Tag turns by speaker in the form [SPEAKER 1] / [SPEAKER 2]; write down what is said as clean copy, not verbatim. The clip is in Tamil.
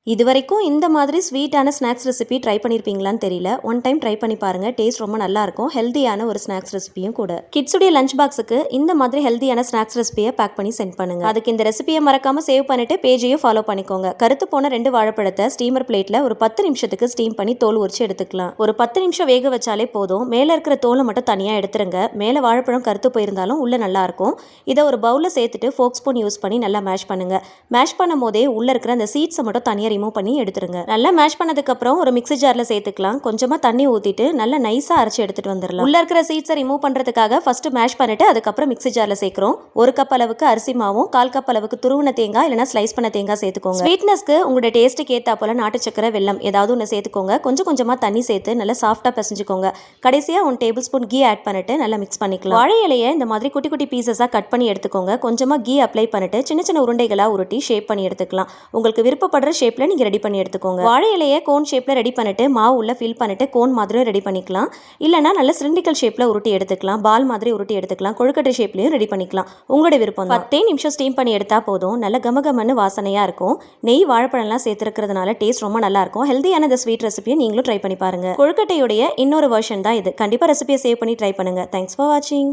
[SPEAKER 1] இதுவரைக்கும் இந்த மாதிரி ஸ்வீட்டான ஸ்நாக்ஸ் ரெசிபி ட்ரை பண்ணியிருப்பீங்களான்னு தெரியல. ஒன் டைம் ட்ரை பண்ணி பாருங்க. டேஸ்ட் ரொம்ப நல்லா இருக்கும். ஹெல்தியான ஒரு ஸ்நாக்ஸ் ரெசிபியும் கூட. கிட்ஸுடைய லஞ்ச் பாக்ஸுக்கு இந்த மாதிரி ஹெல்தியான ஸ்நாக்ஸ் ரெசிபியை பேக் பண்ணி சென்ட் பண்ணுங்க. அதுக்கு இந்த ரெசிபியை மறக்காம சேவ் பண்ணிட்டு பேஜையும் ஃபாலோ பண்ணிக்கோங்க. கருத்து போன 2 வாழைப்பழத்தை ஸ்டீமர் பிளேட்ல ஒரு 10 நிமிஷத்துக்கு ஸ்டீம் பண்ணி தோல் உரிச்சு எடுத்துக்கலாம். ஒரு 10 நிமிஷம் வேக வச்சாலே போதும். மேல இருக்கிற தோலை மட்டும் தனியா எடுத்துருங்க. மேல வாழைப்பழம் கருத்து போயிருந்தாலும் உள்ள நல்லா இருக்கும். இதை ஒரு பவுல்ல சேர்த்துட்டு ஃபோக் ஸ்பூன் யூஸ் பண்ணி நல்லா மேஷ் பண்ணுங்க. மேஷ் பண்ணும் போதே உள்ள இருக்கிற அந்த சீட்ஸை மட்டும் தனியா ரிமூவ் பண்ணி எடுத்துருங்க. நல்லா மேஷ் பண்ணதுக்கு அப்புறம் ஒரு மிக்ஸி ஜார்ல சேர்த்துக்கலாம். கொஞ்சமா தண்ணி ஊத்திட்டு நல்லா நைஸா அரைச்சு எடுத்துட்டு வந்துடலாம். உள்ள இருக்கிற சீட்ஸை ரிமூவ் பண்றதுக்காக ஃபர்ஸ்ட் மேஷ் பண்ணிட்டு அதுக்கப்புறம் மிக்ஸி ஜார்ல சேர்க்கிறோம். 1 கப் அளவுக்கு அரிசி மாவும் 1/4 கப் அளவுக்கு துருவன தேங்காய் இல்லைனா ஸ்லைஸ் பண்ண தேங்காய் சேர்த்துக்கோங்க. ஸ்வீட்னஸ்க்கு உங்களோட டேஸ்ட்டுக்கு ஏத்தா போல நாட்டு சக்கரை, வெல்லம் ஏதாவது ஒன்று சேர்த்துக்கோங்க. கொஞ்சம் கொஞ்சமா தண்ணி சேர்த்து நல்லா சாஃப்டா பிசைஞ்சுக்கோங்க. கடைசியா 1 டேபிள் ஸ்பூன் கீ ஆட் பண்ணிட்டு நல்லா மிக்ஸ் பண்ணிக்கலாம். வாழை இலையை இந்த மாதிரி குட்டி குட்டி பீசஸா கட் பண்ணி எடுத்துக்கோங்க. கொஞ்சமா கீ அப்ளை பண்ணிட்டு சின்ன சின்ன உருண்டைகளா உருட்டி ஷேப் பண்ணி எடுத்துக்கலாம். உங்களுக்கு விருப்பப்படுற ஷேப்ல நீங்க ரெடி பண்ணி எடுத்துக்கோங்க. வாழை இலையை கோன் ஷேப்ல ரெடி பண்ணிட்டு மாவு உள்ள ஃபில் பண்ணிட்டு கோன் மாதிரி ரெடி பண்ணிக்கலாம். இல்லைனா நல்ல சிலிண்டிக்கல் ஷேப்ல உருட்டி எடுத்துக்கலாம். பால் மாதிரி உருட்டி எடுத்துக்கலாம். கொழுக்கட்டை ஷேப்லயும் ரெடி பண்ணிக்கலாம். உங்களோட விருப்பம். 10 நிமிஷம் ஸ்டீம் பண்ணி எடுத்தா போதும். நல்ல கமகமன்னு வாசனையா இருக்கும். நெய் வாழைப்பழம்லாம் சேர்த்துக்கிறதுனால டேஸ்ட் ரொம்ப நல்லா இருக்கும். ஹெல்தியான இந்த ஸ்வீட் ரெசிபியை நீங்களும் ட்ரை பண்ணி பாருங்க. கொழுக்கட்டையுடைய இன்னொரு வெர்ஷன் தான் இது. கண்டிப்பா ரெசிபியை சேவ் பண்ணி ட்ரை பண்ணுங்க. தேங்க்ஸ் ஃபார் வாட்சிங்.